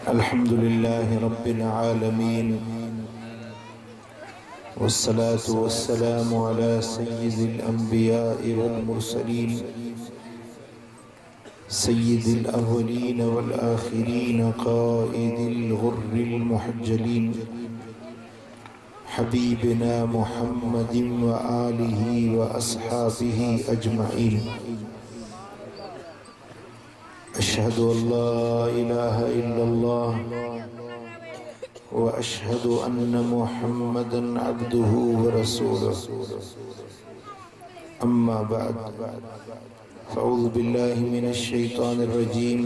अल्हम्दुलिल्लाहि रब्बिल आलमीन वस्सलातु वस्सलामु अला सय्यिदिल अंबिया'i वल मुरसलीन सय्यिदिल अव्वलीन वल आखिरीन क़ाइदिल गुर्रिल मुहज्जलीन हबीबिना मुहम्मदिन व आलिहि व अस्हाबिहि अजमईन। अशहदु अल्ला इलाहा इल्लल्लाह व अशहदु अन्न मुहम्मदन अब्दुहु व रसूलुहु। अम्मा बअद, फ़अऊज़ु बिल्लाहि मिनश शैतानिर रजीम।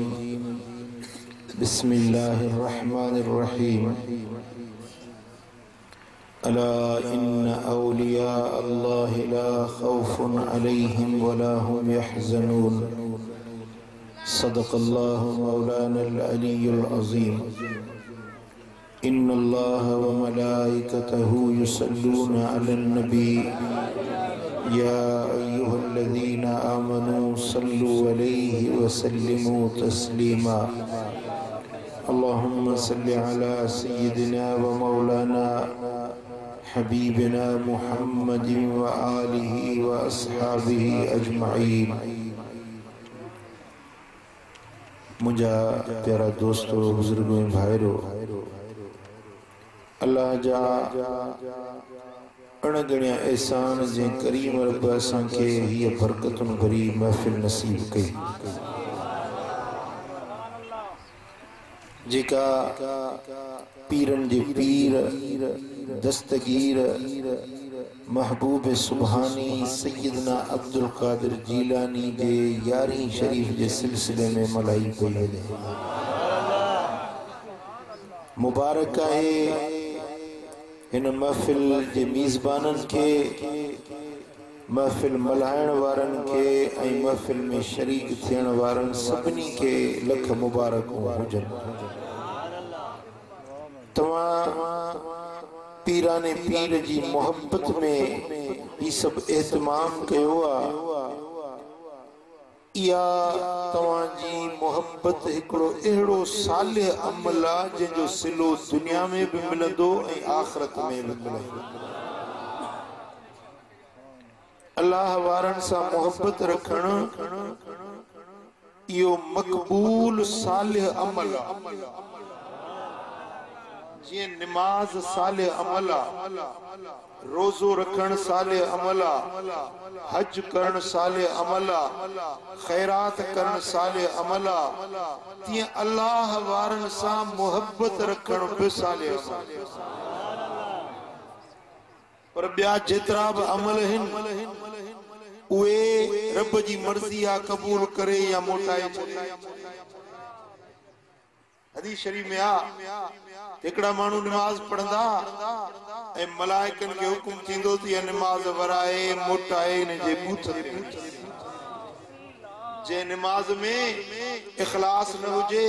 बिस्मिल्लाहिर रहमानिर रहीम। अला इन्न औलिया अल्लाहि ला खौफुन अलैहिम व ला हुम यहज़नून। सदक़ल्लाहु मौलानल अलीयुल अज़ीम। इन्नल्लाह व मलाइकतहु युसल्लूना अलन नबी या अय्युहल्लज़ीना आमनू सल्लु अलैहि व सल्लिमू तस्लीमा। अल्लाहुम्मा सल्लि अला सय्यिदिना व मौलाना हबीबिना मुहम्मदिन व आलिहि व अस्हाबिहि अजमईन। मुझा प्यारा दोस्तों, बुजुर्गों, भाइरों, अल्लाह जा अणगणिया एहसान जे करीम रब असां खे हीअ बरकतुन भरी महफ़िल नसीब कई, जेका पीरन जे पीर दस्तगीर महबूब सुबहानी सैयदना अब्दुल कादिर जीलानी जे यारी शरीफ जे सिलसिले में मल्हाई पई वञे। मुबारक आहे हिन महफ़िल जे मीज़बाननि खे, महफ़िल मल्हाइण वारनि खे ऐं महफ़िल में शरीक थियण वारनि सभिनी खे लख मुबारकूं हुजनि। तव्हां पीराने पीर जी मोहब्बत में ही सब एहतमाम कयो आहे। इहा तव्हांजी मोहब्बत हिकिड़ो अहिड़ो सालिह अमल आहे जंहिंजो सिलो दुनिया में बि मिलंदो ऐं आख़िरत में बि मिलंदो। अल्लाह वारनि सां मोहब्बत रखणु इहो मक़बूल सालिह अमल आहे। जिए नमाज साले अमला, रोजो रखण साले अमला, हज करण साले अमला, खैरात करण साले अमला, तीअं अल्लाह वारन सां मोहब्बत रखण बि साले अमला। पर ॿिया जेतिरा बि अमल आहिनि उहे रब जी मर्ज़ी आहे, क़बूल करे या मोटाए छॾे। हदीस शरीफ में आ हिकिड़ा माण्हू नमाज पढ़ंदा ऐं मलाइकनि खे हुकुम थींदो त इहा नमाज वराए मोटाए हिन जे बूथ ते। जे नमाज में इख़लास न हुजे,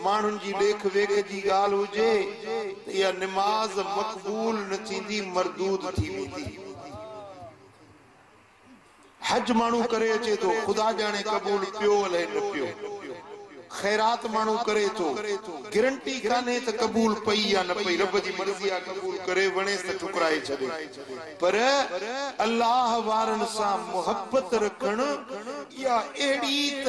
माण्हुनि जी लेख वेख जी ॻाल्हि हुजे त इहा नमाज मक़बूल न थींदी, मरदूद थी वेंदी। हज माण्हू करे अचे थो, ख़ुदा ॼाणे क़बूल पियो अलाए न पियो। खैरात माण्हू करे थो, गारंटी कान्हे त क़बूल पई या न पई, रब जी मर्ज़ी आहे, क़बूल करे वणेस त ठुकराए छॾे। पर अल्लाह वारनि सां मोहब्बत रखण इहा अहिड़ी त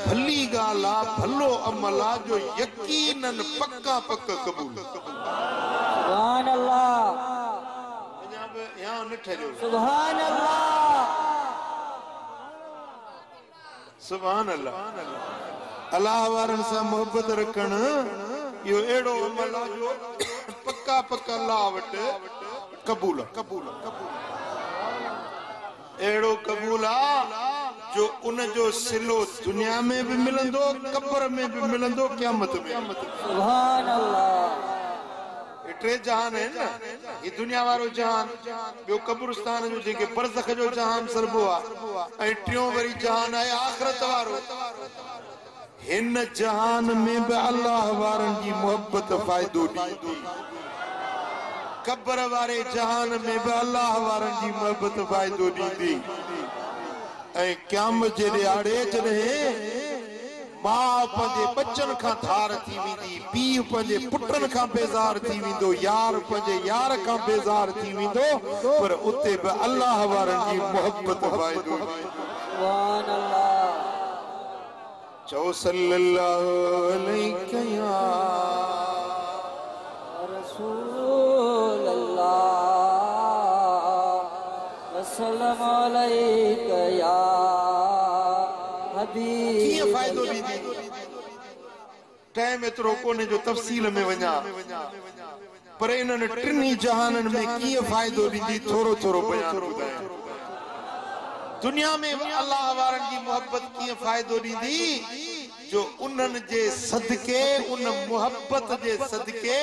भली ॻाल्हि आहे, भलो अमल आहे जो यकीनन पक्का पक क़बूल। सुभान अल्लाह। अञा बि यहाँ न ठहियो। सुभान अल्लाह, सुभान अल्लाह। अल्लाह वारनि सां मोहब्बत रखण इहो अहिड़ो अमल आहे जो पक्का पक्का अल्लाह वटि क़बूल अहिड़ो क़बूल आहे जो उन जो सिलो दुनिया में बि मिलंदो, क़ब्र में बि मिलंदो, क़यामत में। सुभान अल्लाह। टे जहान आहिनि न, ही दुनिया वारो जहान, ॿियो क़ब्रिस्तान जो जेके बरज़ख जो जहान सरबो आहे, ऐं टियों वरी जहान आहे आख़िरत वारो। हिन जहान में भी अल्लाह वारन की मोहब्बत फायदो दी। कब्र वारे जहान में भी अल्लाह वारन की मोहब्बत फायदो दी। क़यामत जे ॾियारे जॾहिं मां पंहिंजे बच्चन खां धार थी वेंदी, पीउ पंहिंजे पुटन खां बेज़ार थी वेंदो, यार पंहिंजे यार खां बेज़ार थी वेंदो, पर उते बि अल्लाह वारनि जी मोहब्बत वाइदो। सुभान अल्लाह। चओ सल्लल्लाहु अलैहि या रसूल अल्लाह वसल्लम अलैका या हबीब। कीअं फ़ाइदो ॾींदी? टाइम एतिरो कोन्हे जो तफ़सील में वञा, पर इन्हनि टिनी जहाननि में कीअं फ़ाइदो ॾींदी थोरो थोरो बयान ॿुधायां। दुनिया में अल्लाह वारनि जी मोहब्बत कीअं फ़ाइदो ॾींदी? जो उन्हनि जे सदके, उन मोहब्बत जे सदके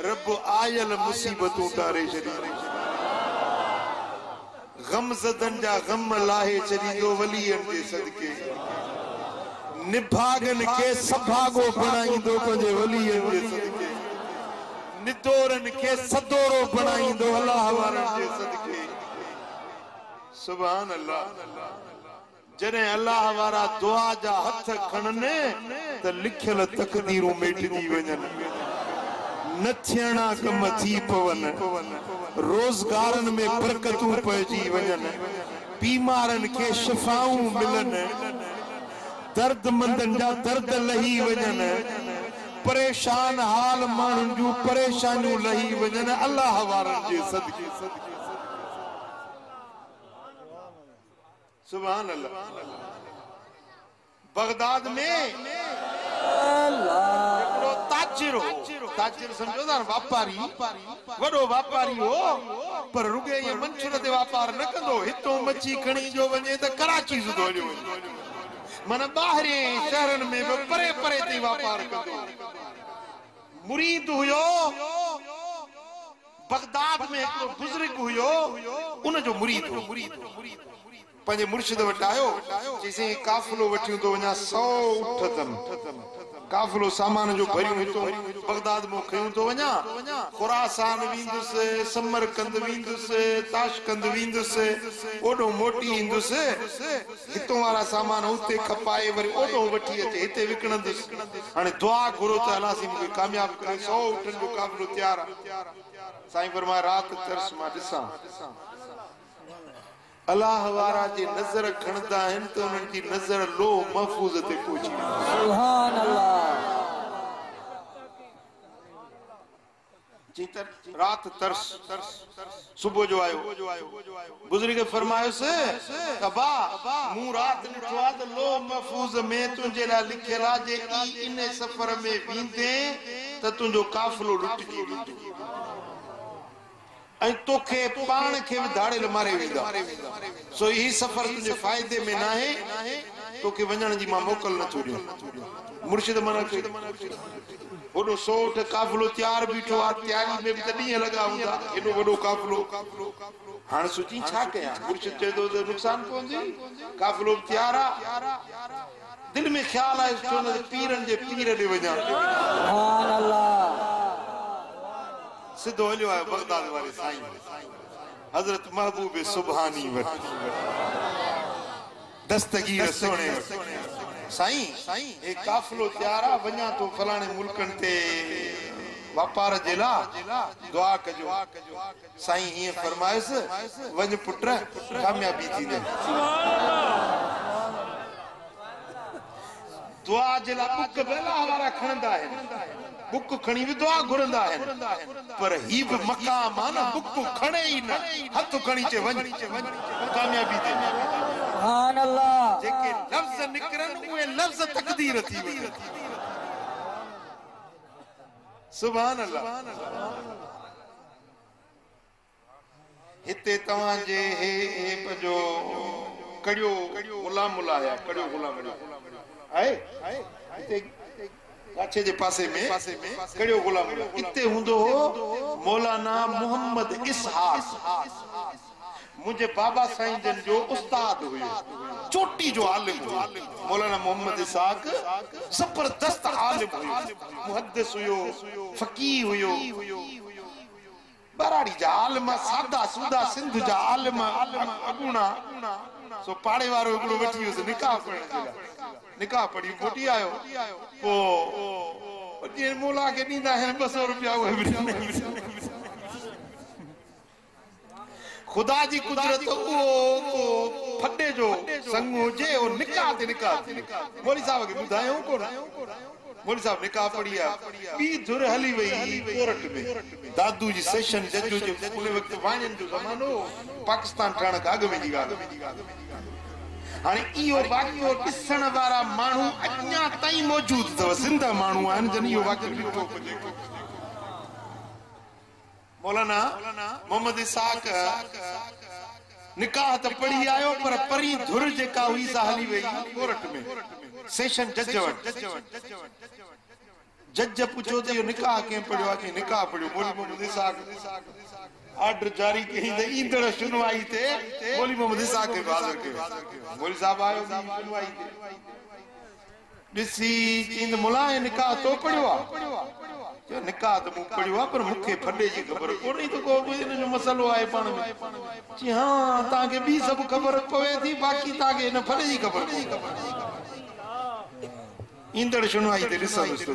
रब आयल मुसीबतूं टारे छॾींदो, गमज़दन जा गम लाहे छॾींदो वलीअनि जे सदके, निभागन के सभागो बनाईंदो पंहिंजे वलीअनि जे सदके, निदोरन के सदोरो बनाईंदो अल्लाह वारनि जे सदके। सुभान अल्लाह। जॾहिं अल्लाह वारा दुआ जा हथ खणनि त लिखियल तकदीरूं मेटिजी वञनि, न थियणा कम थी पवनि, रोज़गारनि में बरकतूं पइजी वञनि, बीमारनि खे शिफ़ाऊं मिलनि, दर्दमंदनि जा दर्द लही वञनि, परेशान हाल माण्हुनि जूं परेशानियूं लही वञनि अल्लाह वारनि जे सदके। सुभान अल्लाह। बगदाद में हिकिड़ो ताजिर हो, ताजिर सम्झो था न, वापारी, वॾो वापारी हो, पर रुॻे ईअं मंछुर ते वापार न कंदो, हितों मच्छी खणी जो वञे त कराची सुधो हलियो वञे, माना ॿाहिरि शहरनि में बि परे परे ते वापार कंदो। मुरीद हुयो बगदाद में, हिकिड़ो बुज़ुर्ग हुयो, उनजो मुरीद हो, पंहिंजे मुर्शिद वटि आयो, चईं काफ़िलो वठी थो वञा, 100 ऊठ अथनि, काफ़िलो सामान जो भरियूं हितों बगदाद में खयूं थो वञा, खुरासान वेंदुसि, समरकंद वेंदुसि, ताशकंद वेंदुसि, ओॾो मोटी ईंदुसि, हितों वारा सामान उते खपाए वरी ओॾो वठी अचे हिते विकिणंदुसि। हाणे दुआ घुरो त अलासी मूंखे कामयाब करे, 100 ऊठनि जो काफ़िलो तयारु आहे। साईं फरमाए राति तरस मां ॾिसां, अल्लाह वारा जे नज़र खणंदा आहिनि त उन्हनि जी नज़र लो महफूज़ ते पहुची वेंदी। सुभान अल्लाह। रात तरस, सुबुह जो आयो, बुज़ुर्ग फरमायोसि कबा मूं रात ॾिठो आहे त लो महफूज़ में तुंहिंजे लाइ लिखियल आहे, जे इन सफ़र में वेंदे त तुंहिंजो काफ़िलो लुटिजी वेंदो ऐं तोखे पाण खे बि धाड़ेल मारे वेंदा, सो ही सफ़र तुंहिंजे फ़ाइदे में न आहे, तोखे वञण जी मां मोकल नथो ॾियां। मुर्शिद मना कयो, ओॾो 100 ऊठ काफ़िलो तयारु बीठो आहे, तयारी में बि त ॾींहं लॻा हूंदा, एॾो वॾो काफ़िलो। हाणे सोची छा कयां? मुर्शिद चए थो त नुक़सान पवंदी, काफ़िलो बि तयारु आहे, दिलि में ख़्यालु आहे छो न पीरनि जे पीर ॾे वञा। सुभान अल्लाह। सिधो हलियो आयो बगदाद वारे साईं हज़रत महबूब सुभानी वटि, दस्तगीर सोने साईं हे काफ़िलो तयारु आहे, वञा तो फलाणे मुल्कनि ते वापार जे लाइ, दुआ कजो। साईं हीअं फरमायुसि, वञ पुट कामयाबी थींदे। दुआ जे लाइ बुक अल्लाह वारा खणंदा आहिनि, बुक खणी बि दुआ घुरंदा आहिनि, पर ही बि मक़ाम आहे न, बुक खणे ई न, हथ खणी चे वञ कामयाबी दे। सुभान अल्लाह। जेके लफ़्ज़ निकिरनि उहे लफ़्ज़ तक़दीर थी वञनि। सुभान अल्लाह। हिते तव्हांजे हे पंहिंजो कड़ियो गुलाम मुलाया, कड़ियो गुलाम आहे हिते काछे जे पासे में कड़ियो गुलाम, इते हूंदो हो मौलाना मोहम्मद इसहाक, मुझे बाबा साईं जन जो उस्ताद हुयो, चोटी जो आलिम हुयो। मौलाना मोहम्मद इसहाक जबरदस्त आलिम हुयो, मुहद्दिस हुयो, फकीह हुयो, बराड़ी जा आलिम, सादा सूदा सिंध जा आलिम अगुणा। सो पाड़े वारो हिकिड़ो वठी वियुसि निकाह करण जे लाइ, निकाह पढ़ी मोटी आयो ओ जे मोला के नींदा है 200 रुपया खुदा जी कुदरत ओ फटे जो संग हुजे ओ निकाह ते निकाह मौली साहब के बुधायो कोन मौली साहब निकाह पढ़ी आ बी धुर हली वई कोर्ट में दादू जी सेशन जज जो उन वक्त वाणन जो जमानो पाकिस्तान ठण का अग में जी ॻाल्हि हाणे इहो वाक़ियो ॾिसण वारा माण्हू अञा ताईं मौजूद अथव ज़िंदा माण्हू आहिनि जन इहो वाक़ियो ॾिठो मौलाना मोहम्मद इसाक निकाह त पढ़ी आयो पर परी धुर जेका हुई सा हली वई कोर्ट में सेशन जज वटि जज पुछो त इहो निकाह कंहिं पढ़ियो आहे कंहिं निकाह पढ़ियो मौली मोहम्मद इसाक ऑर्डर जारी कई त ईंदड़ सुनवाई ते मौली मोहम्मद इसाक खे हाज़िर कयो मौली साहब आयो सुनवाई ते ॾिसी चईंद मुला निकाह तो पढ़ियो आहे निकाह त मूं पढ़ियो आहे पर मूंखे फॾे जी ख़बर कोन्हे त को हिन जो मसइलो आहे पाण में चई हा तव्हांखे ॿी सभु ख़बर पवे थी बाक़ी तव्हांखे हिन फॾे जी ख़बर ईंदड़ सुनवाई ते ॾिसंदुसि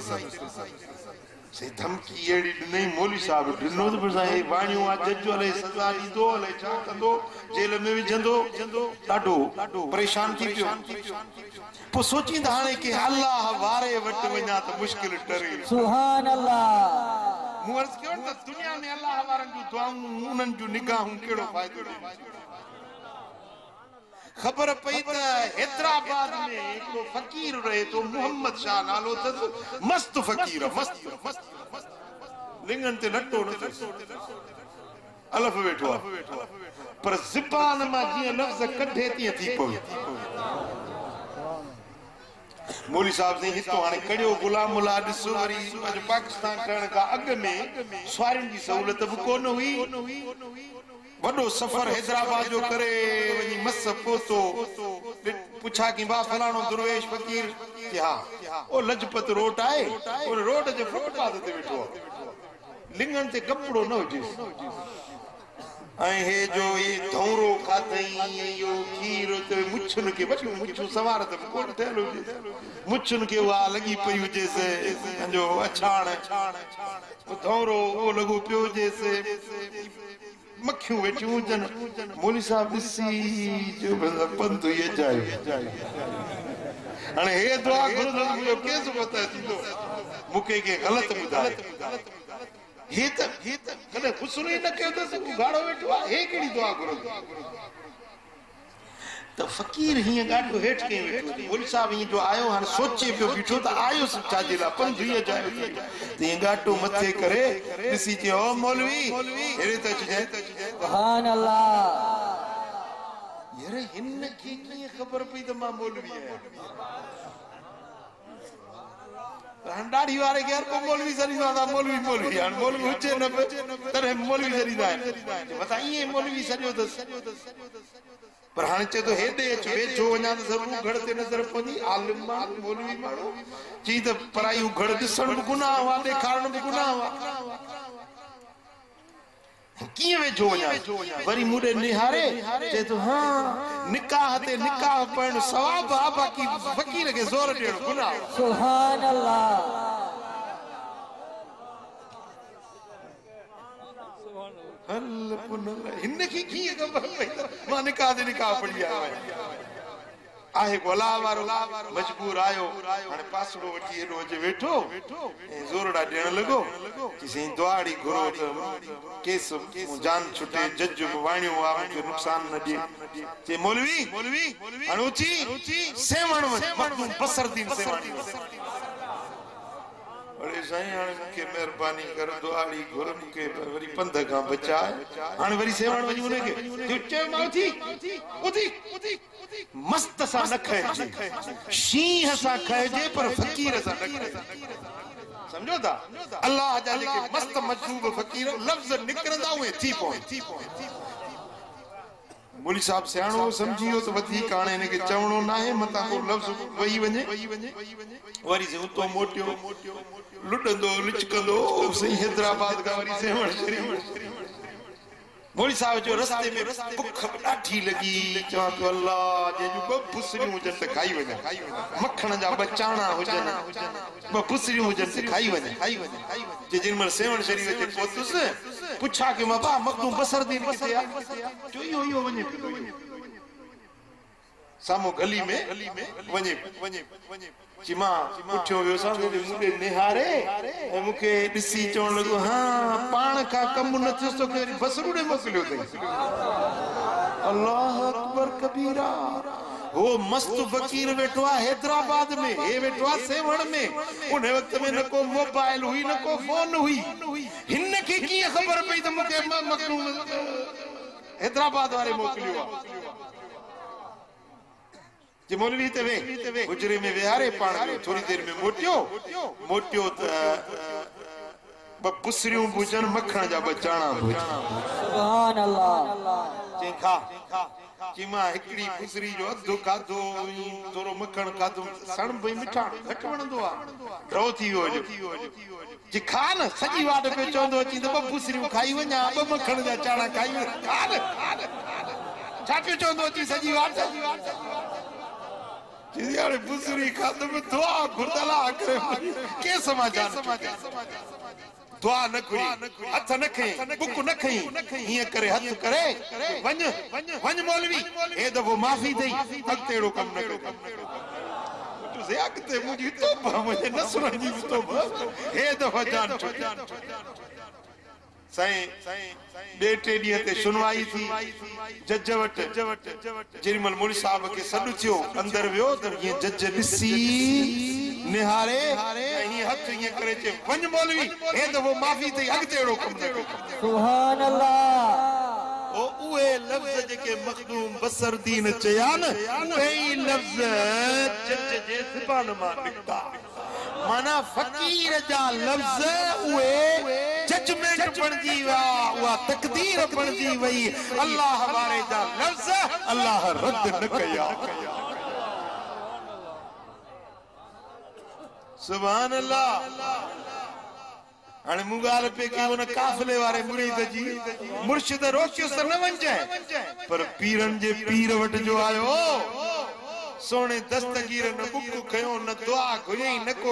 से धमकी एड़ी नहीं मौली साहब ॾिनो त पर हे वाणियो आ जज अले सज़ा ॾींदो अले छा कंदो जेल में विझंदो ॾाढो परेशान थी पियो पोइ सोचींदा हाणे कि अल्लाह वारे वटि वञा त मुश्किल टरे सुभान अल्लाह मूं अर्ज़ कयो त दुनिया में अल्लाह वारनि जूं दुआऊं उन्हनि जूं निगाहूं कहिड़ो फ़ाइदो खबर पई त हैदराबाद में हिकिड़ो फ़कीर रहे तो मोहम्मद शाह नालो अथसि मस्त फ़कीर मस्त लिंगन ते लटो अलफ वेठो पर ज़बान मां जीअं लफ़्ज़ कढे तीअं थी पवे मौली साहब ने हितो हाणे कड़ियो गुलाम मुला ॾिसो वरी अॼु पाकिस्तान ठहण खां अॻु में सवारियुनि जी सहूलियत बि कोन हुई वॾो सफ़र हैदराबाद जो करे वञी मस पहुतो पुछा कि बा फलाणो दुर्वेश फ़कीर कि हा ओ लजपत रोड आहे उन रोड जे फुटपाथ ते वेठो आहे लिंगन ते कपिड़ो न हुजे ऐं हे जो ये धौरो खाधई यो खीर ते मुछुन के बचो मुछु सवार त कोन ठहल हुजे मुछुन के वा लगी पई हुजे से जो अछाण धौरो ओ लगो पियो हुजे से मक्खियूं वेठियूं हुजनि मौली साहब ॾिसी जो पंध ये जाए हाणे हे दुआ घुरंदो मुंहिंजो केस पता थींदो मूंखे के ग़लत ॿुधाए हे त कॾहिं ख़ुसरो ई न कयो अथसि गाढ़ो वेठो आहे हे कहिड़ी दुआ घुरंदो त फ़कीर हीअं ॾाढो हेठि कई वेठो मौली साहब हीअं जो आयो हाणे सोचे पियो बीठो त आयो छाजे लाइ पंध हीअ जाए त हीअं ॻाटो मथे करे ॾिसी चयो ओ मौलवी अहिड़े त अचिजांइ सुभान अल्लाह यार हिन खे कीअं ख़बर पई त मां मौलवी आहियां ॾाढी वारे खे हर को मौलवी सरींदो आहे मौलवी हाणे मौलवी हुजे न तॾहिं मौलवी सरींदा आहिनि मथां ईअं मौलवी सॼो अथसि पर हाणे चए थो हेॾे अच वेझो वञा त ज़रूरु घड़ ते नज़र पवंदी आलिम माण्हू मौलवी माण्हू चई त पराई घड़ ॾिसण बि गुनाह हुआ ॾेखारण बि गुनाह हुआ कीअं वेझो वञा वरी मूंॾे निहारे चए थो हा निकाह ते निकाह पढ़ण सवाब आहे बाक़ी फ़कीर खे ज़ोर ॾियणु गुनाह सुभान अल्लाह हिन खे कीअं ख़बर पई मां निकाह ते निकाह पढ़ी आयो आहे गोला वारो मजबूर आयो हाणे पासड़ो वठी एॾो अचे वेठो ऐं ज़ोरड़ा ॾियण लॻो चई दुआड़ी घुरो त केस जान छुटे जज वाणियो आहे मूंखे नुक़सान न ॾिए चई मौलवी हाणे उथी सेवण वञ बसरदीन सेवण अरे साईं हाणे मूंखे महिरबानी कर दुआड़ी घुर मूंखे वरी पंध खां बचाए हाणे वरी सेवण वञी उनखे चयो मां उथी मस्त सां न खाइजे शींहं सां खाइजे पर फ़कीर सां न खाइजे समझो था अल्लाह जा जेके मस्त मजबूब फ़कीर लफ़्ज़ निकिरंदा उहे थी पवनि मौली साहब सियाणो समझी वियो त वधीक हाणे हिनखे चवणो न आहे मथां को लफ़्ज़ वही वञे वरी से उतो मोटियो लुॾंदो लिचकंदो सही हैदराबाद खां वरी सेवण मोली साहब जो रस्ते में भुख ॾाढी लगी चवां पियो अल्लाह जेजू ॿ पुसरियूं हुजनि त खाई वञा मखण जा ॿ चाणा हुजनि ॿ पुसरियूं हुजनि त खाई वञा जे जिन महिल सेवण शरीफ ते पहुतुसि पुछा कि मां बा मखदूम बसर दीन किथे आहे जो इहो वञे साम्हूं गली में वञे जी मां उठियो वियो सां मूंखे निहारे ऐं मूंखे ॾिसी चवण लॻो हाँ पाण खां कमु न थियुसि तोखे वरी बसरूं ॾे मोकिलियो अथई अल्लाह अकबर कबीरा वो मस्त फकीर वेठो आहे हैदराबाद में हे वेठो आहे सेवण में उन वक्त में न को मोबाइल हुई न को फोन हुई हिन खे कीअं ख़बर पई त मूंखे मखदूम हैदराबाद वारे मोकिलियो आहे जे मौलवी ते वे गुजरे में विहारे पाण थोड़ी देर में मोटियो त ब पुसरियूं बुजन मखण जा बचाणा सुभान अल्लाह जे खा कि मां हिकड़ी पुसरी जो अधो खाधो थोरो मखण खाधो सण भई मिठा घट वणंदो आ ड्रो थी वियो जे खा न सॼी वाट पे चवंदो अची त ब पुसरियूं खाई वञा ब मखण जा चाणा खाई वञा खा न छा पियो चवंदो अची सॼी वाट जियारे बुजुर्ग खादम दुआ गुरदला करे के समाचार दुआ न खुली हथ न खई बुक न खई हिय करे हथ करे वञ मौलवी ए दफो माफी दई अगतेड़ो कम न कर तू से अगते मुजी तोबा मुझे न सुनजी तोबा ए दफो जान साईं ॿिए टे ॾींहं ते सुनवाई थी जज वटि जेॾीमहिल मुड़ी साहब खे सॾु थियो अंदर वियो त हीअं जज ॾिसी निहारे ऐं हीअं हथ हीअं करे चए वञ मौलवी हे दफ़ो माफ़ी अथई अॻिते अहिड़ो कमु न कर सुभान अल्लाह ओ उहे लफ़्ज़ जेके मखदूम बसरदीन चया न उहे ई लफ़्ज़ जज जे ज़बान मां निकिता माना फकीर जा लफ़्ज़ उहे जजमेंट बणजी विया उहा तकदीर बणजी वई अल्लाह वारे जा लफ़्ज़ अल्लाह रद्द न कया सुभान अल्लाह हाणे मूं ॻाल्हि पे कई उन काफ़िले वारे मुरीद जी मुर्शिद रोकियोसि त न वञजांइ पर पीरनि जे पीर वटि जो आयो सोने दस्तगीर न बुक खयो न दुआ घुरई न को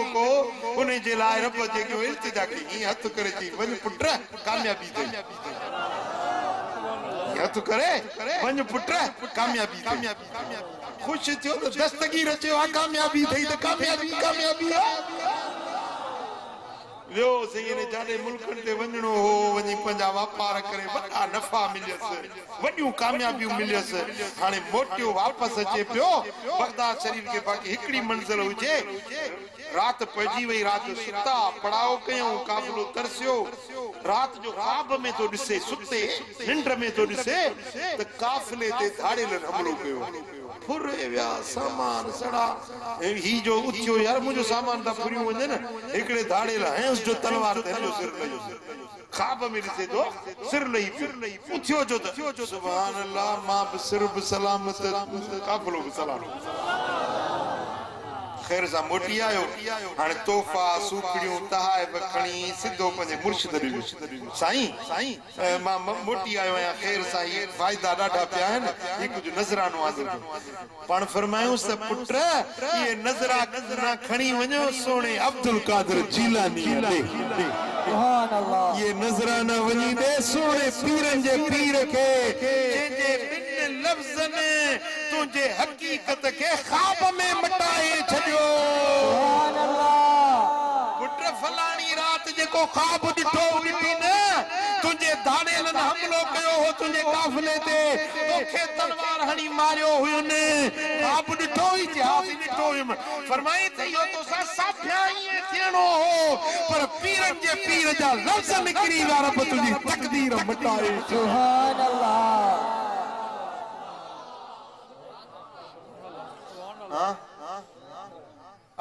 उन जे लाइ रब जे को इल्तिजा की ही हथ करे थी वञ पुट कामयाबी दे हथ करे वञ पुट कामयाबी खुश थियो तो दस्तगीर चयो कामयाबी थई तो कामयाबी वियो सही जाने मुल्कन ते वञणो हो वञी पंहिंजा वापार करे वॾा नफ़ा मिलियसि वॾियूं कामयाबियूं मिलियसि हाणे मोटियो वापसि अचे पियो बगदाद शरीफ के बाक़ी हिकड़ी मंज़िल हुजे रात पइजी वई रात सुता पड़ाव कयूं काफ़िलो तरसियो रात जो ख्वाब में तो ॾिसे सुते निंड में तो ॾिसे त काफ़िले ते धाड़ेलनि हमलो कयो फुरे विया सामान सड़ा ही जो उथियो यार मुझो सामान ता फुरियूं वञे न हिकड़े धाड़ेल हंस जो तलवार ते जो सिर लयो ख्वाब में ॾिसे तो सिर लही उथियो जो त सुभान अल्लाह मां बि सिर बि सलामत काफ़िलो बि सलामत खैर सा मोटी आयो हाने तोहफा सूखड़ियों तहाइफ खणी सिद्धो पंजे मुर्शिद ॾिनो साईं मां मोटी आयो आहियां खैर साईं फ़ाइदा ॾाढा पिया आहिनि हिकु जो नज़रानो हाज़िर पाण फरमायूंसि त पुट इहे नज़रा खणी वञो सोणे अब्दुल कादिर जीलानी ॾे सुभान अल्लाह ये नज़राना वञी ॾे सोणे पीरनि जे पीर खे जंहिंजे ॿिनि लफ़्ज़नि तुंहिंजे हक़ीक़त खे ख्वाब में मटाए छॾियो सुभान अल्लाह पुट फलाणी रात जेको ख्वाब ॾिठो ॾिठी न तुंहिंजे धाड़ेलनि हमलो कयो हो तुंहिंजे काफ़िले ते तोखे तलवार हणी मारियो हुयुनि ख्वाब ॾिठो ई जिहाद ॾिठो हुयुमि फरमाई त इहो तोसां साफिया ईअं थियणो हो पर पीरनि जे पीर जा लफ़्ज़ निकिरी विया रब तुंहिंजी तक़दीर मटाए सुभान अल्लाह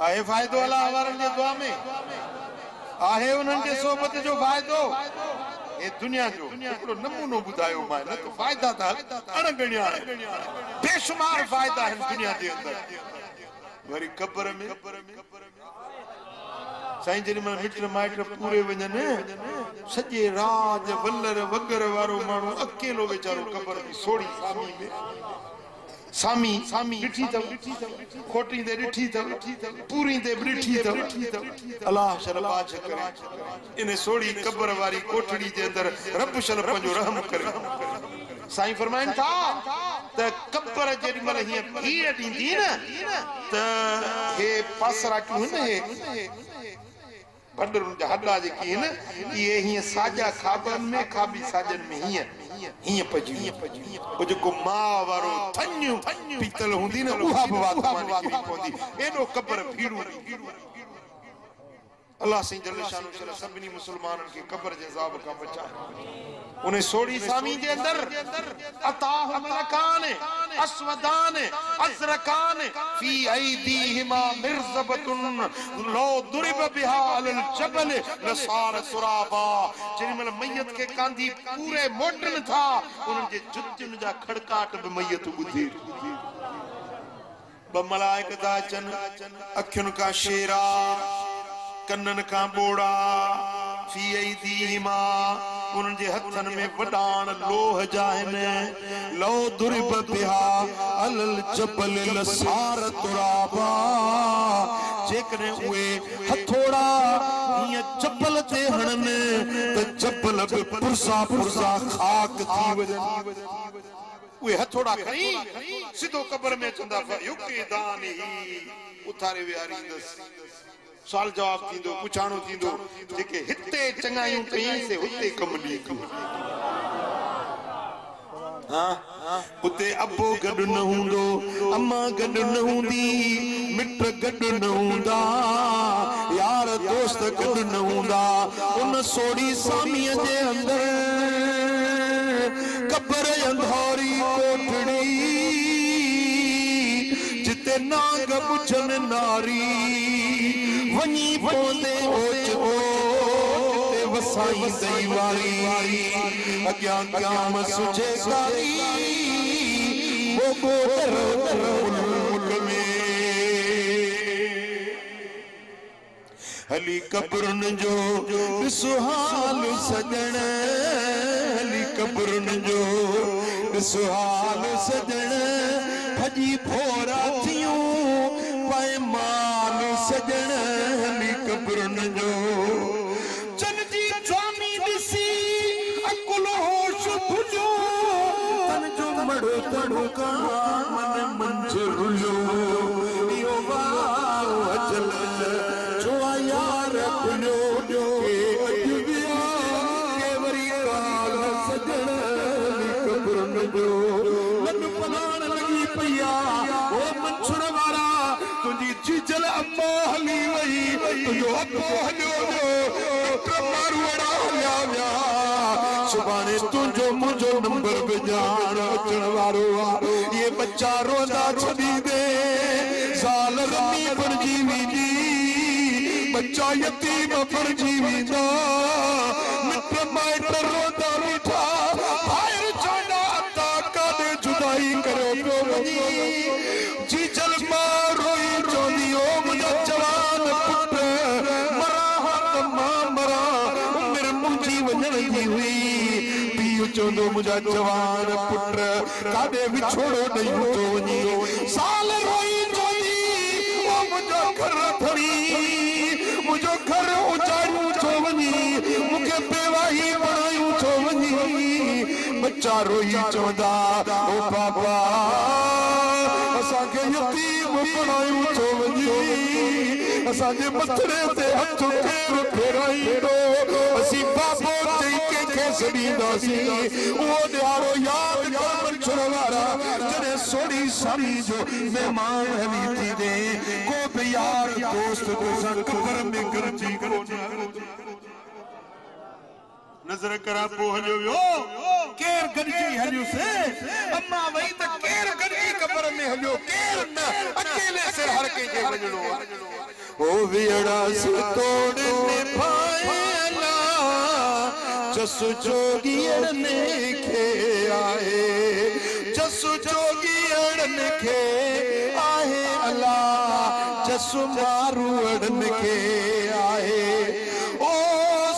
आहे फ़ाइदो अल्लाह वारनि जे दुआ में आहे उन्हनि जे सोबत जो फ़ाइदो ए दुनिया जो हिकिड़ो नमूनो ॿुधायो मां न त फ़ाइदा त अणगणिया आहिनि बेशुमार फ़ाइदा आहिनि दुनिया जे अंदरि वरी क़ब्र में साईं जॾहिं महिल मिट माइट पूरे वञनि सॼे राज वल्लर वगर वारो माण्हू अकेलो वीचारो क़बर जी सोड़ी सामी ॾिठी अथव खोटी ते ॾिठी अथव पूरी ते बि ॾिठी अथव अलाह शल बाज करे इन सोड़ी क़बर वारी कोठड़ी जे अंदरि रब शल पंहिंजो रहम करे साईं फरमाइनि था त क़बर जेॾी महिल हीअं पीड़ ॾींदी न त हे पासराटियूं आहिनि भंडरुनि जा हॾा जेके आहिनि इहे हीअं साॼा खाॿनि में खाॿी साॼनि में हीअं पजी जेको मां वारो थञूं पीतल हूंदी न उहा बि पवंदी एॾो क़बर भीड़ूं अल्लाह साईं जल शानो सभिनी मुस्लमाननि खे क़बर जे अज़ाब खां बचाए उन सोड़ी सामी जे अंदर अताह मलकान अस्वदान अज़रकान फी ऐदीहिमा मिर्ज़बतुन लो दुरिब बिहा अलल जबल लसार तुराबा जेॾी महिल मयत खे कांधी पूरे मोटनि था उन्हनि जे जुतियुनि जा खड़काट बि मयत ॿुधे ॿ मलाइका अचनि अखियुनि खां शेरा कन्नन का बोड़ा फी ऐदीहिमा उन जे हथन में वडान लोह जाहिने लो दुरिब बिहा अलल जबल लसार तुराबा जेकने उए हथोड़ा ये जबल ते हणने त जबल बि पुरसा पुरसा खाक थी वजन उए हथोड़ा खणी सिधो क़बर में चंदा युके दानी उथारे विहारींदस सवाल जवाब थींदो पुछाणो थींदो जेके हिते चङायूं कई से हुते कम ॾी उते अबो गॾु न हूंदो अम्मा गॾु न हूंदी मिट गॾु न हूंदा यार दोस्त गॾु न हूंदा उन सोड़ी सामीअ जे अंदरि क़बर अंधारी कोठड़ी जिते नाग पुछनि नारी वनी पोंदे ओच जिते वसाई दई वारी अग्यां क्याम सुझे कारी वो गोदर उल में हली कब्रन जो सुहाल सजण हली कब्रन जो सुहाल सजण भजी फोरा थियूं पाए माल सजण हली कब्रन जो चन जी स्वामी ॾिसी अकुल होश भुलियो तन जो मड़ो तड़का मन मंझ रुलियो इहो वाह अचल जो यार खुलियो के अॼु विया के वरी काल सजण हली कब्रन जो मन पलाण लगी पया ओ मंछुर वारा तुझी चीचल अम्मा हली वही तुझो अब्बो हलियो मारुड़ा हलिया विया सुभाणे तुझो मुझो नंबर पे जान अचण वारो ये बच्चा रोंदा छॾी दे साल रमी पड़जी वेंदी बच्चा यतीम पड़जी वेंदा मिट माइट रोंदा वेठा ॿाहिरि चवंदा अता काॾे जुदाई करे पियो वञी चीचल मां रोई चवंदी ओ मुंहिंजा जवान पुट मरा त मां मरा उमिरि मुंहिंजी वञण जी हुई पीउ चवंदो मुंहिंजा जवान पुट काॾे विछोड़ो ॾेई थो वञे साल रोई चवंदी ओ मुंहिंजो घर खणी मुंहिंजो घर उजाड़ियो थो वञे मूंखे बेवाही बणायूं थो वञे बच्चा रोई चवंदा ओ बाबा असांखे यतीम बणायूं थो वञे असांजे मथड़े ते हथ केरु फेराईंदो असीं बाबो चई कंहिंखे छॾींदासीं उहो ॾियारो यादि कर मंछुर वारा जॾहिं सोड़ी सामी जो महिमान हली थी ॾे को बि यार दोस्त तोसां क़बर में गॾिजी नज़र करा पोइ हलियो वियो केरु गॾिजी हलियुसि अम्मा वई त केरु गॾिजी क़बर में हलियो केरु न अकेले सिर हर कंहिंखे वञिणो ओ वियड़ा से तोड़ निभायला जसु जोगियन खे आहे जसु जोगियन खे आहे अल्लाह जसु मारूअड़न खे आहे ओ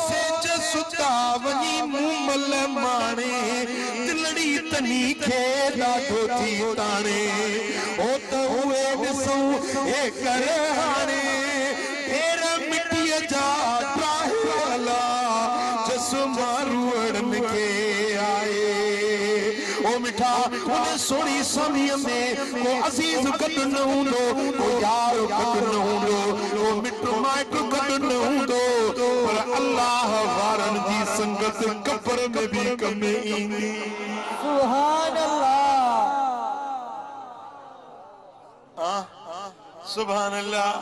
से जसु तावनी मुमल माणे दिलड़ी तनी खे ॾाढो थी ताणे ओ त उहे ॾिसूं हे कर हाणे फेर मिटीअ जा ड्राहिला जसु मारूअड़न खे आहे ओ मिठा उन सोनी समीअ में को अज़ीज़ गॾु न हूंदो को यार गॾु न हूंदो को मिटु माइटु गॾु न हूंदो पर अल्लाह वारनि जी संगत कब्र में भी कम ईंदी सुभान सुभान अल्लाह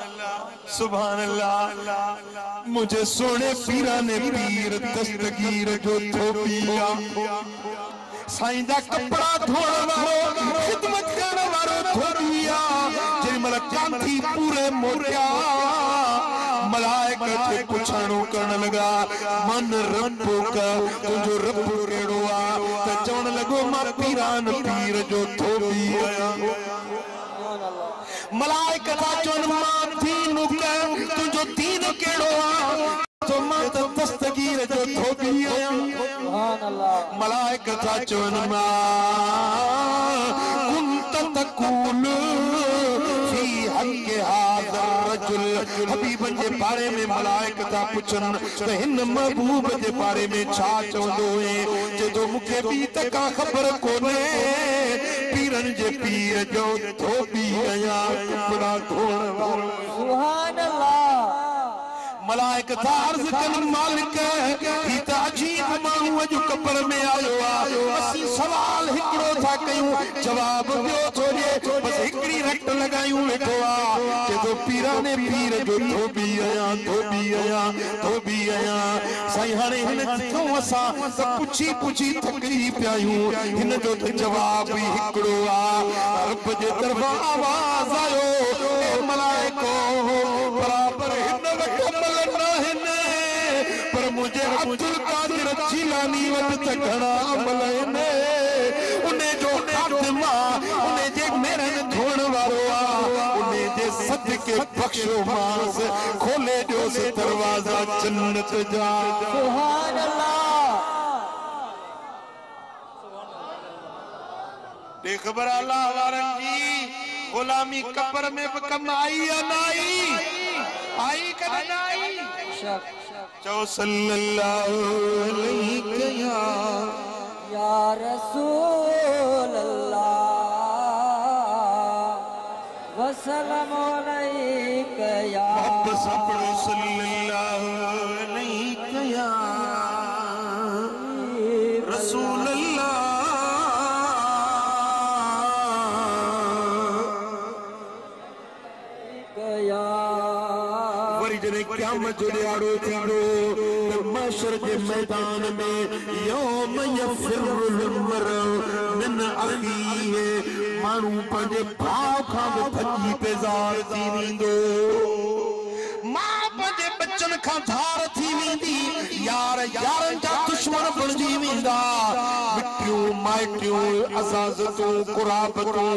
सुभान अल्लाह मुझे सोने पीरा ने पीर दस्तगीर जो थोपिया साईं दा कपड़ा धोण वारो खिदमत करण वारो थोपिया जे मल कांती पूरे मोटिया मलाइका खे पुछणो करण लगा मन रब्बु का तुंहिंजो रब कहिड़ो आहे त चवण लॻो मां पीरान पीर जो थोपी आहियां मलाइका चवनि मां दीन तुंहिंजो दीन कहिड़ो आहे तो मां त दस्तगीर जो थोपी आहियां मलाइका चवनि मां कुंत तकूल फी हक़ हाज़ा रजुल हबीबन जे बारे में मलाइका पुछन त हिन महबूब जे बारे में छा चवंदो है जे तो मूंखे बि त का ख़बर कोन्हे पीरन जे पीर जो धोबी आहियां कपड़ा धोण वारो सुभान अल्लाह मलाइका अर्ज़ कन मालिक ही त अजीब माण्हू जो कब्र में आयो आहे असीं सवाल हिकिड़ो था कयूं जवाब ॿियो थो ॾिए बस हिकिड़ी रट लॻायूं वेठो आहे जे तो पीराने पीर जो धोबी आहियां धोबी आहियां साईं हाणे हिन थियूं असां त पुछी थकिजी पिया आहियूं हिन जो त जवाब ई हिकिड़ो आहे रब जे तरफ़ां आवाज़ आयो ए मलाइको बराबर हिन वटि पर मुझे अब्दुल कादिर जिलानी वट त घणा अमल आहिनि उन्हे जो खातिमा उन्हे जे मेरन धोण वारो आहे उन्हे जे सदके बख्शो मांस खोले ॾियोस दरवाज़ा जन्नत जा सुभान अल्लाह दे खबर अल्लाह वारनि जी गुलामी कब्र में भी कम आई या ना आई कद ना आई चो सल्लल्लाहु अलैहि या रसूल अल्लाह वसल्लम अलैका या सल्लल्लाहु अलैहि या रसूल अल्लाह क़यामत जो ॾियारो थींदो त महशर जे मैदान में यौम यफ़िरुल मरउ मिन अख़ीह माण्हू पंहिंजे भाउ खां बि भॼी बेज़ार थी वेंदो मां पंहिंजे बचन खां धार थी वेंदी यार यारनि जा दुश्मन बणिजी वेंदा मिटियूं माइटियूं अज़ाज़तूं कुराबतूं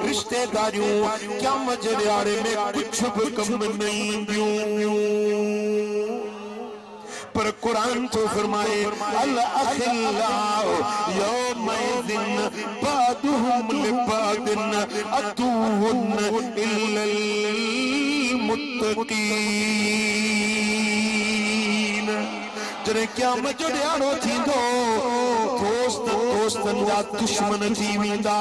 रिश्तेदारियूं क़यामत जे ॾियारे में कुझु बि कम न ईंदियूं पर कुरान तो फरमाए अल अखिल्लाउ यौमइज़िन बादुहुम लिबादिन अदुव्वुन इल्लल मुत्तक़ीन जॾहिं क़यामत जो ॾियारो थींदो दोस्त दोस्तनि जा दुश्मन थी वेंदा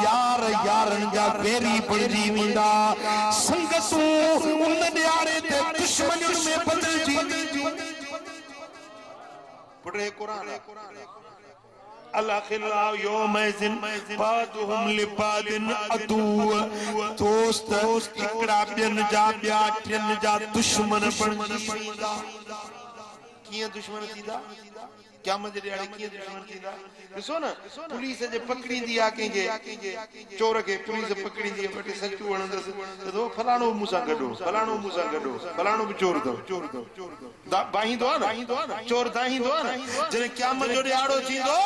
यार यारनि जा बैरी बणिजी वेंदा संगतूं उन ॾियारे ते दुश्मनियुनि में बदिलजी पढ़े कुरान अल्लाह खिला यौमइज़िन बादुहुम लिबादिन अदुव्व दोस्त हिकिड़ा ॿियनि जा ॿिया टियनि जा दुश्मन बणिजी वेंदा कीअं दुश्मन थींदा क़यामत जे ॾियारे कीअं दुश्मन थींदा ॾिसो न पुलिस जे पकड़ींदी आहे कंहिंखे चोर खे पुलिस पकड़ींदी आहे ॿ टे सचूं हणंदसि त फलाणो मूंसां गॾो फलाणो मूंसां गॾो फलाणो बि चोर अथव बाहींदो आहे न चोर दाहींदो आहे न जॾहिं क़यामत जो ॾियारो थींदो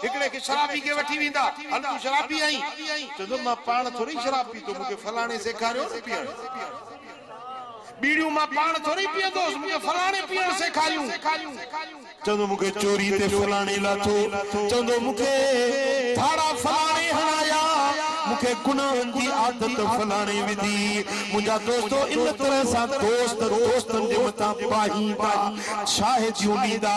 हिकिड़े खे शराबी खे वठी वेंदा हल तूं शराबी आहीं चवंदो मां पाण थोरी शराब पीतो मूंखे फलाणे सेखारियो न पीअण बीड़ियूं मां पाण थोरी पीअंदोसि मूंखे फलाणे पीअण सेखारियूं चवंदो मूंखे चोरी ते फलाणे लाथो चवंदो मूंखे धाड़ा फलाणे हणाया मूंखे गुनाहनि जी आदत फलाणे विधी मुंहिंजा दोस्तो इन तरह सां दोस्तनि जे मथां पाही शाहिदियूं ॾींदा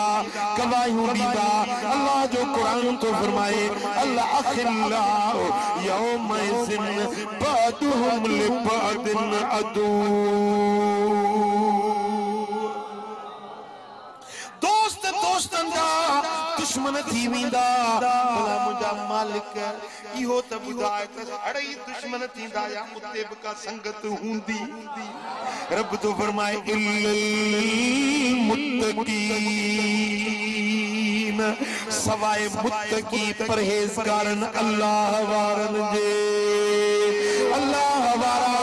गवाहियूं ॾींदा अल्लाह जो क़ुरान तो फरमाए अल्लाह अखिल्लाहु यौमइज़िन बअदुहुम लिबअदिन अदू दोस्तन जा दुश्मन थी वेंदा भला मुंहिंजा मालिक इहो त ॿुधाए त अड़ई दुश्मन थींदा या उते बि का संगत हूंदी रब तो फरमाए इल्लल मुत्तकीन सवाए मुत्तकी परहेज़गारन अल्लाह वारन जे अल्लाह वारा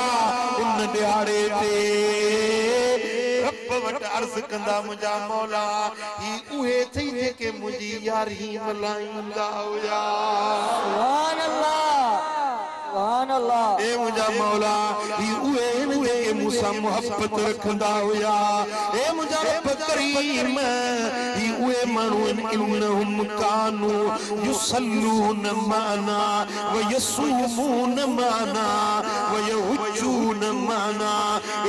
उन ॾियारे ते अर्ज़ कंदा मुंहिंजा मौला ही उहे थई जेके मुंहिंजी यारी मल्हाईंदा हुया सुभान अल्लाह ए मुंहिंजा मौला ही उहे जेके मूंसां मोहब्बत रखंदा हुया ए मुंहिंजा रब करीम ही उहे माण्हू इन्नहुम कानू युसल्लून माना व यसूमून माना व यहुज्जून माना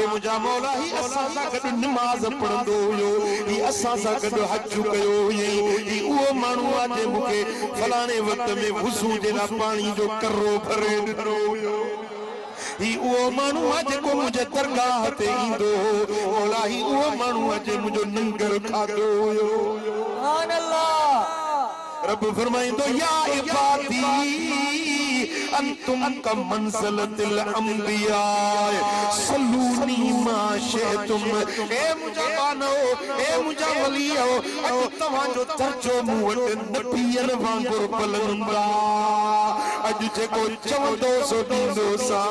ए मुंहिंजा मौला ही असां सां गॾु नमाज़ पढ़ंदो हुयो ही असां सां गॾु हज कयो ही उहो माण्हू आहे जे मूंखे फलाणे वक़्त में वुज़ू जे लाइ पाणी जो कर्रो भरे ॾिनो हुयो ही उहो माण्हू आहे जेको मुंहिंजे दरगाह ते ईंदो हो मौला ही उहो माण्हू आहे जे मुंहिंजो लंगर खाधो हुयो सुभान अल्लाह रब फरमाइंदो या इबादी अंतुम का मंज़लतिल अंबिया सल्लूनी मा शअतुम ए मुंहिंजा बानो ए मुंहिंजा वलियो अॼु तव्हांजो दर्जो मूं वटि नबीअनि वांगुरु बुलंदा अॼु जेको चवंदो सो ॾींदो सां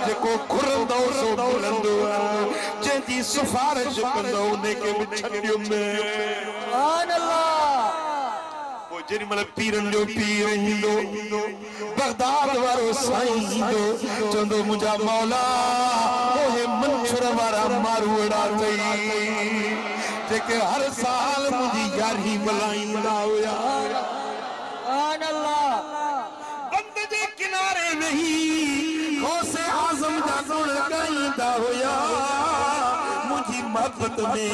जेको घुरंदो सो मिलंदो जंहिंजी सिफारिश कंदो उनखे बि छॾियुमि सुभान अल्लाह जेॾी महिल पीरनि जो पीर ईंदो बगदाद वारो साईं ईंदो चवंदो मुंहिंजा मौला ओहे मंछुर वारा मारूड़ा अथई जेके हर साल मुंहिंजी यारी मल्हाईंदा हुया सुभान अल्लाह बंद जे किनारे नहीं गौसे आज़म जा गुण ॻाईंदा हुया मुंहिंजी मोहब्बत में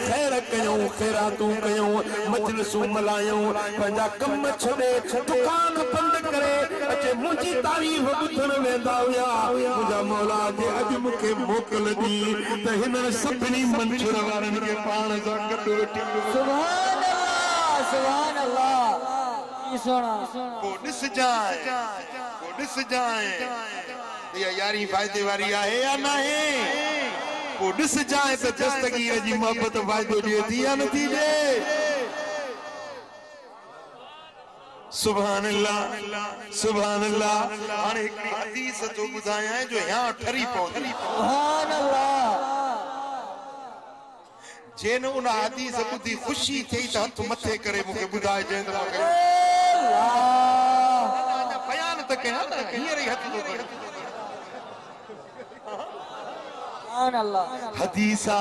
खैर कयूं खैरातूं कयूं मजलिसूं मल्हायूं पंहिंजा कम छॾे दुकान बंदि करे अचे मुंहिंजी तारीफ़ ॿुधण वेंदा हुया मुंहिंजा मौला जे अॼु मूंखे मोकल ॾी त हिन सभिनी मंछुर वारनि खे पाण सां गॾु वठी सुभान अल्लाह को ॾिस जाए इहा यारी फ़ाइदे वारी आहे या नाहे को ॾिस जाए त दस्तगीर जी मोहब्बत फ़ाइदो ॾिए थी या नथी ॾिए सुभान अल्लाह हाणे हिकिड़ी हदीस थो ॿुधायां जो या ठरी पवंदी सुभान अल्लाह जेन उन हदीस ॿुधी ख़ुशी थी त हथ मथे करे मूंखे ॿुधाए जंहिं त बयान त कयां न हींअर ई हथ थो करे हदीसा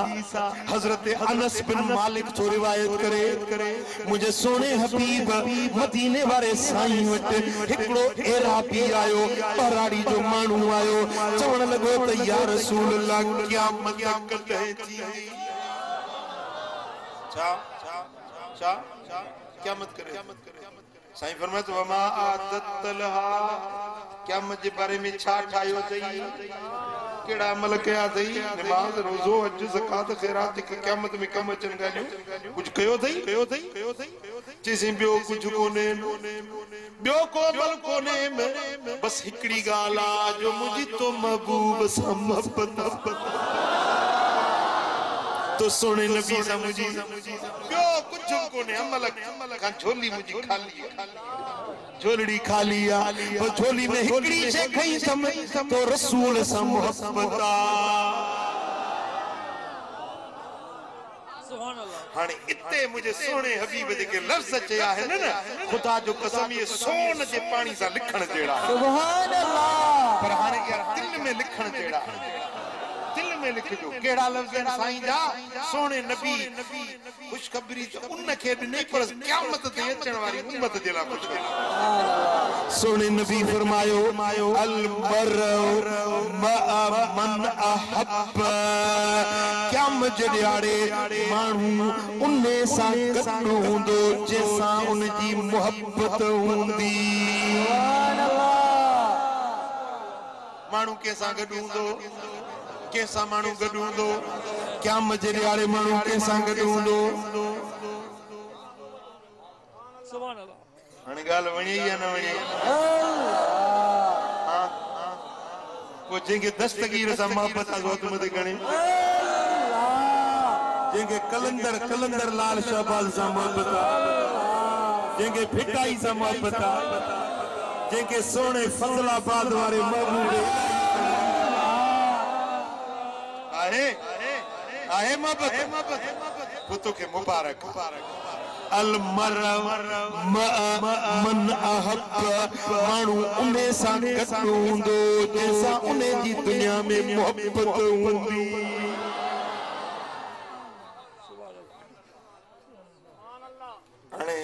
हजरत अनस बिन मालिक तो रिवायत करे मुझे सोने हबीब मदीने वारे साईं वट हिकड़ो एराबी आयो पराड़ी जो मानू आयो चवण लगो त या रसूल अल्लाह क़यामत कदे थी छा क़यामत करे साईं फरमाए तो वमा आदत लहा क़यामत जे बारे में छा ठायो थई केड़ा अमल कया थई नमाज रोजो हज ज़कात खैरात के क़यामत में कम अचन गालियो कुछ कयो थई जैसे बियो कुछ कोने बियो को बल कोने बस हिकड़ी गाला जो मुझी तो महबूब सा मोहब्बत तो सोने नबी सा मुझी प्यो कुछ को ने अमल का झोली मुझी खाली झोलड़ी खाली आ वो झोली में हिकड़ी से खई सम तो रसूल सा मोहब्बत हाने इत्ते मुझे सोने हबीब जे के लफ्ज चया है ना खुदा जो कसम ये सोन जे पानी सा लिखण जेड़ा सुभान अल्लाह पर हाने यार दिल में लिखण जेड़ा दिल में लिख दो केड़ा लफ्ज साईं जा सोने नबी खुशखबरी जो उनखे नहीं पर क़यामत ते अचण वाली उम्मत जे ला कुछ सोने नबी फरमायो अल मरउ मन अहब क़यामत जे ॾियारे माण्हू उन्ने सां गॾु हूंदो जंहिंसां उन जी मोहब्बत हूंदी सुभान अल्लाह माण्हू कंहिंसां गॾु हूंदो कैसा मानू गडू दो क्या मजे वाले मानू कैसा गडू दो सुभान अल्लाह हाणे गाल वणी या न वणी हां वो जेके दस्तगीर सा मोहब्बत आजो मते गणे जेके कलंदर लाल शहबाज सा मोहब्बत जेके फिटाई सा मोहब्बत जेके सोने फजलाबाद वाले महबूब आहे मोहब्बत पुतो के मुबारक अल मरउ मन अहब मानू उन्हें सा गॾु हूंदो जैसा उन्हें जी दुनिया में मोहब्बत हूंदी हाणे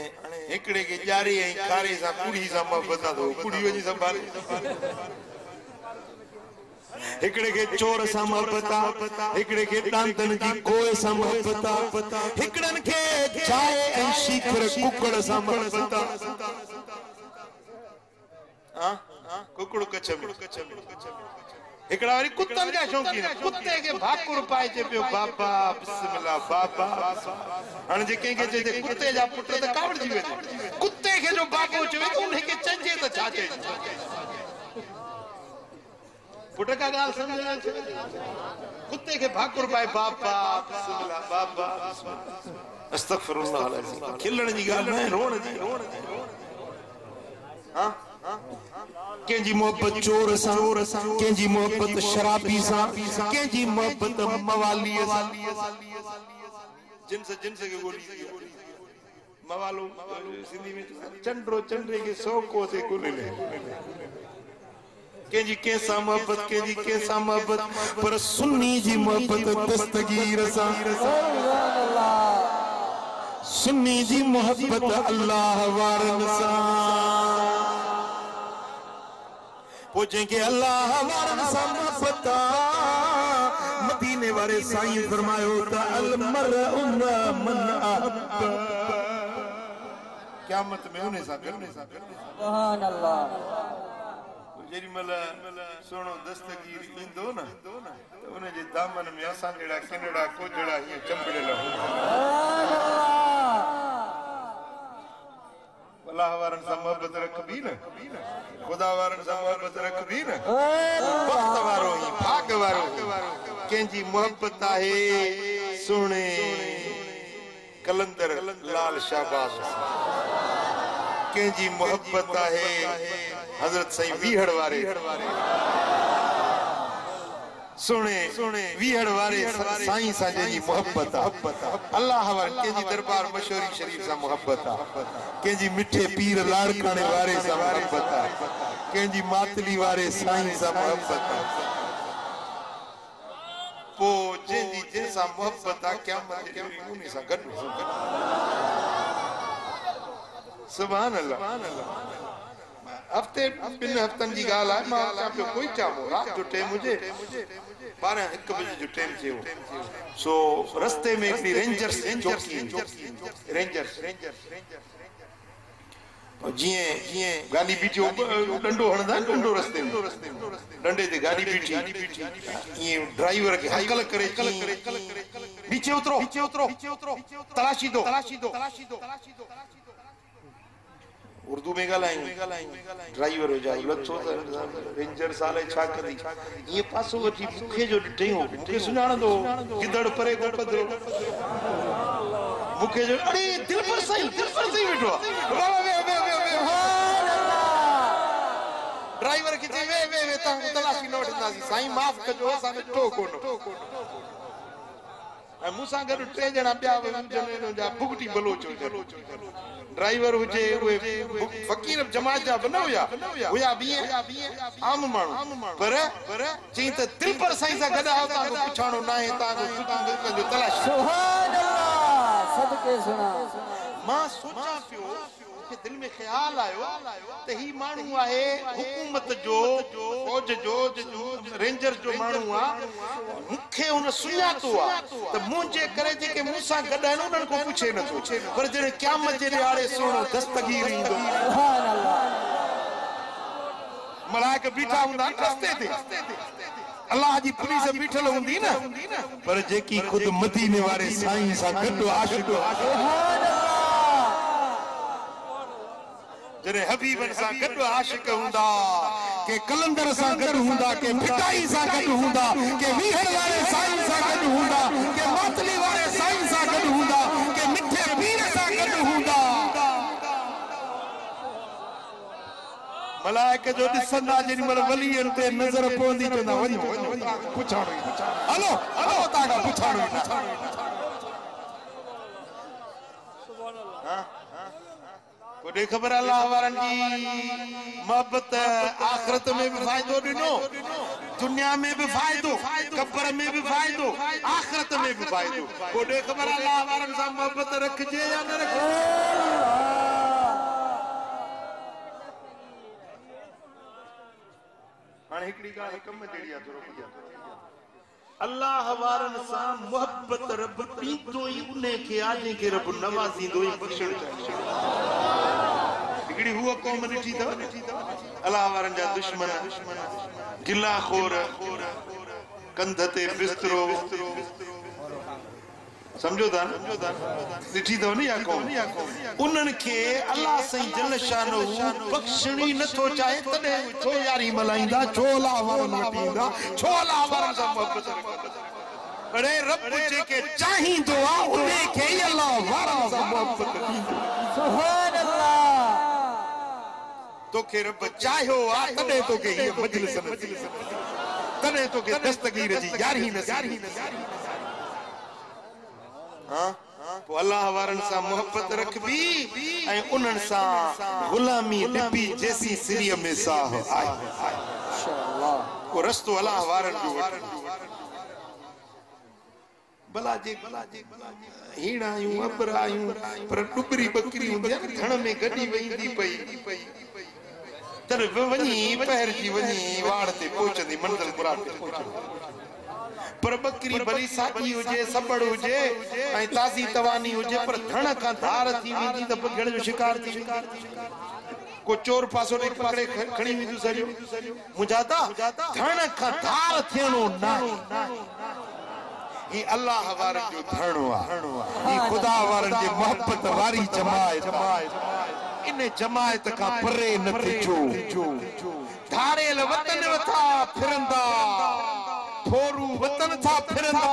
हिकड़े के जारी ऐं खारे सा कुड़ी सा मोहब्बत दो कुड़ी वजी संभाले हिकड़े के चोर सा मोहब्बत हिकड़े के दांतन जी कोए सा मोहब्बत हिकड़न के चाय ऐं शीखर कुकड़ सा मोहब्बत हां कुकड़ कच्छ में हिकड़ा वारी कुत्तन जा शौकीन कुत्ते के भाकुर पाए जे पियो बाबा बिस्मिल्लाह बाबा हाणे जे के जे कुत्ते जा पुट त कावड़ जी वे कुत्ते के जो बाबो चवे तो उन्हें के चंजे त छाचे पुट का गाल समझ कुत्ते के भाकुर पाए बाबा बिस्मिल्लाह बाबा अस्तगफिरुल्लाह अलazim खिलण जी गाल न रोण जी हां के जी मोहब्बत चोर सा के जी मोहब्बत शराबी सा के जी मोहब्बत मवाली सा जिनसे के गोली मवालो सिंधी में चंद्रो चंद्रे के सौ को से गोले ले के जी कैसा मोहब्बत पर सुन्नी जी मोहब्बत दस्तगीर सा सुन्नी जी मोहब्बत अल्लाह वारन सा पूछे के अल्लाह वारन सा मोहब्बत मदीने वाले साईं फरमायो ता अल मरउ मन अहब क़यामत में उन्हें सा सुभान अल्लाह जेरी मला सोनो दस्तगीर इंदो ना तो उन्हें जे दामन में असा जेड़ा किनड़ा कोजड़ा ये चंपड़ेला सुभान अल्लाह अल्लाह वारन सा मोहब्बत रख भी ना खुदा वारन सा मोहब्बत रख भी ना वक्त वारो ही भाग वारो केंजी मोहब्बत आहे सुने कलंदर लाल शाहबाज केंजी मोहब्बत आहे हजरत साईं वीहड़ वारे सुने वीहड़ वारे साईं सा जी मोहब्बत अल्लाह वार के जी दरबार मशहूरी शरीफ सा मोहब्बत के जी मिठे पीर लाड़काने वारे सा मोहब्बत के जी मातली वारे साईं सा मोहब्बत पो जे जी जैसा मोहब्बत क्या मत उन्हीं सा गड सुभान अल्लाह हफ्ते बिन हफ्तन जी गाल है मां पे कोई चाहो रात जो टाइम मुझे 12-1 बजे जो टाइम थियो सो रास्ते में एक रेंजर्स चौकी रेंजर्स जिए गाड़ी बीठो डंडो हणदा डंडो रास्ते में डंडे ते गाड़ी बीठी ये ड्राइवर के हकल करे नीचे उतरो तलाशी दो उर्दू में गालाएंगे ड्राइवर हो जाए लच्छो रेंजर साले छा करी ये पासो वठी मुखे जो ॾिठई हो मुखे सुञाण दो गिदड़ परे को पधरो मुखे जो अरे दिल पर सही बैठो वाह वे सुभान अल्लाह ड्राइवर के वे ता तलाशी नोट दासी साईं माफ कजो असां टो कोनो ऐं मूंसां गॾु टे ॼणा ॿिया जने जा भुगटी बलोच ड्राइवर हुजे उहे फकीर जमात जा बि न हुया आम माण्हू पर चई त दिल पर साईं सां गॾु आयो तव्हांजो पुछाणो न आहे तव्हांजो तलाश सुभान अल्लाह सदके सुना मां सोचां पियो के दिल में ख्याल आयो त ही माण्हू आहे हुकूमत जो फौज जो रेंजर जो माण्हू आहे मूंखे हुन सुञातो आहे त मुंहिंजे करे जेके मूंसां गॾु आहिनि उन्हनि को पुछे नथो पर जॾहिं क़यामत जे ॾियारे सुहिणो दस्तगीर ईंदो सुभान अल्लाह मलाइक बीठा हूंदा रस्ते ते अल्लाह जी पुलिस बीठल हूंदी न पर जेकी खुद मदीने वारे साईं सां गॾु आशिक़ सुभान अल्लाह जरे हबीबन सां गॾु आशिक़ हूंदा के कलंदर सां गॾु हूंदा के फिटाई सां गॾु हूंदा के वीहर वारे साईं सां गॾु हूंदा के मातली वारे साईं सां गॾु हूंदा के मिठे पीर सां गॾु हूंदा मलाइक जो ॾिसंदा जेॾीमहिल वलीअनि ते नज़र पवंदी चवंदा वञो पुछाणो हलो तव्हांखां पुछाणो कोॾे ख़बर अल्लाह वारनि जी मोहब्बत आख़िरत में भी फ़ाइदो ॾिनो दुनिया में भी फ़ाइदो कब्र में भी फ़ाइदो आख़िरत में भी फ़ाइदो कोॾे ख़बर अल्लाह वारनि सां मोहब्बत रखिजे या न रखिजे हाणे हिकिड़ी ॻाल्हि कम जहिड़ी आहे थोरो अल्लाह वारनि सां मोहब्बत रब ॾींदो ई उन खे आहे जंहिंखे रब नवाज़ींदो ई बख़्शण हिकिड़ी हूअ क़ौम ॾिठी अथव अल्लाह वारनि जा दुश्मन गिलाखोर कंध ते बिस्तरो समझो था ॾिठी अथव न इहा क़ौम उन्हनि खे अल्लाह साईं जल शानहू बख़्शण ई नथो चाहे तॾहिं छो यारी मल्हाईंदा छो अल्लाह वारनि वटि ईंदा छो अल्लाह वारनि सां मोहब्बत रखंदा अरे रब जेके चाहींदो आहे उन खे ई अल्लाह वारनि सां मोहब्बत ॾींदो सुभान अल्लाह तोखे रब चाहियो आहे तॾहिं तोखे हीअ मजलिस तॾहिं तोखे दस्तगीर जी यारी नसीब पोइ अल्लाह वारनि सां मोहब्बत रखबी ऐं उन्हनि सां गुलामी लिपी जैसी सिरीअ में साह आहे इंशाअल्लाह को रस्तो अल्लाह वारनि जो भला जे हीण आहियूं अबर आहियूं पर डुबरी बकरी हूंदी आहे न धण में गॾी वेंदी पई तॾहिं वञी पहिरजी वञी वाड़ ते पहुचंदी मंज़िल मुराद ते पहुचंदी पर बकरी भली साॻी हुजे सबड़ हुजे ऐं ताज़ी तवानी हुजे पर धण खां धार थी वेंदी त बगड़ जो शिकार थी को चोर पासो ॾेई पकड़े खणी वेंदो सॼो मुंहिंजा धण खां धार थियणो न ही अल्लाह वारनि जो धणो आहे ही ख़ुदा वारनि जे मोहब्बत वारी जमायत इन जमायत खां परे न थिजो धारेल वतन वथा फिरंदा थोरू वतन था फिरंदा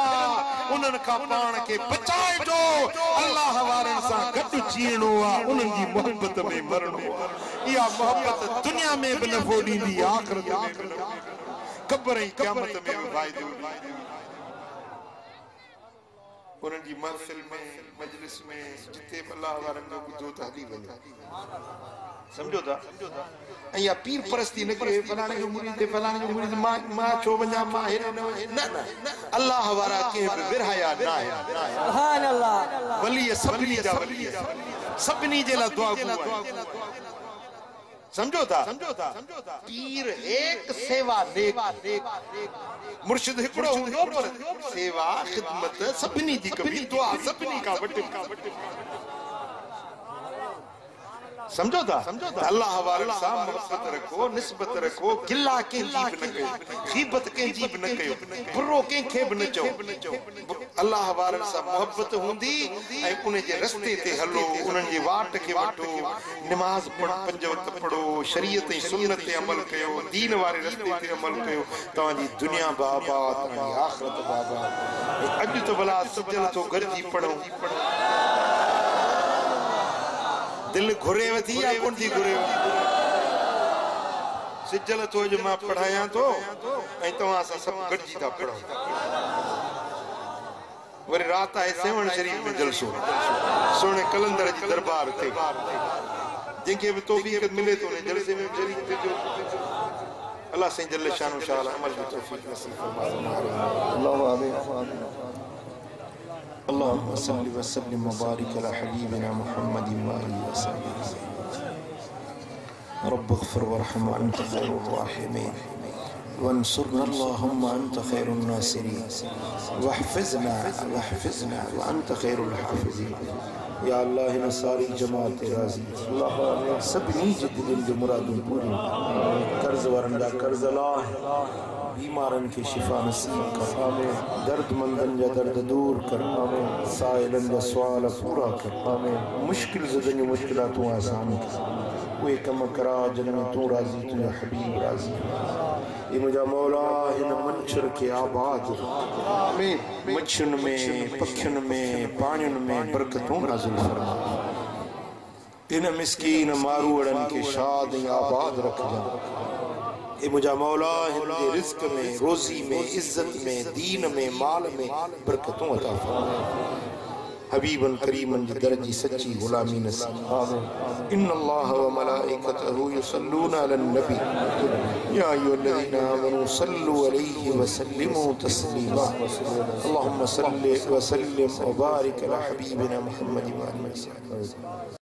उन्हनि खां पाण खे बचाइजो अल्लाह वारनि सां गॾु जीअणो आहे उन्हनि जी मोहब्बत में मरणो आहे इहा मोहब्बत दुनिया में बि नफ़ो ॾींदी आख़िरत में क़ब्र ऐं क़यामत में बि फ़ाइदो उन्हनि जी महफ़िल में मजलिस में जिते अल्लाह वारनि जो ॿुधो त हली वञे समझो था ऐं या पीर परस्ती न करे फलाणे जो मुरीद मां छो वञा मां हेॾे न अल्लाह वारा के बि विरहाया न आहे सुभान अल्लाह वली सभिनी जा वली सभिनी जे लाइ दुआ आहे समझो था पीर एक सेवा नेक मुर्शिद हिकिड़ो हूंदो पर सेवा खिदमत सभिनी जी कबी दुआ सभिनी का वटि समझो था अल्लाह वारनि सां मोहब्बत रखो निस्बत रखो गिला कंहिंजी बि न कयो ग़ीबत कंहिंजी बि न कयो बुरो कंहिंखे बि न चओ अल्लाह वारनि सां मोहब्बत हूंदी ऐं उन जे रस्ते ते हलो उन्हनि जे वाट खे वठो नमाज़ पंज वक़्त पढ़ो शरीयत ऐं सुन्नत ते अमल कयो दीन वारे रस्ते ते अमल कयो तव्हांजी दुनिया बि आबाद तव्हांजी आख़िरत बि आबाद अॼु त भला सजल थो गॾिजी पढ़ूं दिल घुरे वथी या कोन थी घुरे सिजल तो जो मां पढ़ाया तो ऐं तव्हां सां सभु गॾिजी था पढ़ो वरी रात आहे सेवण शरीफ में जलसो सोने कलंदर जी दरबार थे जिनके भी तौफीक मिले तो जलसे में शरीक जो अल्लाह से जल्ल शानो शाल अमल की तौफीक नसीब फरमाए अल्लाह आमीन اللهم صل وسلم وبارك على حبيبنا محمد وآله وصحبه رب اغفر وارحم وأنت خير الراحمين وانصرنا اللهم أنت خير الناصرين واحفظنا وأنت خير الحافظين या अल्लाह हिन सारी जमात राज़ी सभिनी जे दिलनि जो मुरादूं पूरियूं कर्ज़ वारनि जा कर्ज़ लाह बीमारनि खे शिफ़ा नसीब कर दर्दमंदनि जा दर्द दूर कर साइलनि जा सुवाल पूरा कर मुश्किल ज़दनि जूं मुश्किलातूं आसान कर उहे कम करा जिन में तूं राज़ी तुंहिंजा हबीब राज़ी ये मुझा मौला इन मंशर के आबाद मच्छुन में पखियुन में पानियुन में बरकतूं नाज़िल फरमा इन मिस्कीन मारूड़न के शाद आबाद रखजा ए मुझा मौला हिंदे रिज़्क़ में रोज़ी में इज्जत में दीन में माल में बरकतूं अता फरमा हबीबन करीमन जी दर्जी सच्ची गुलामी नसीब इन्नल्लाह व मलाइकतहु युसल्लूना अलन नबी या अय्युहल्लज़ीना आमनू सल्लु अलैहि व सल्लिमू तस्लीमा अल्लाहुम्मा सल्लि व सल्लिम व बारिक अला हबीबिना मुहम्मद व आलिहि वसल्लम।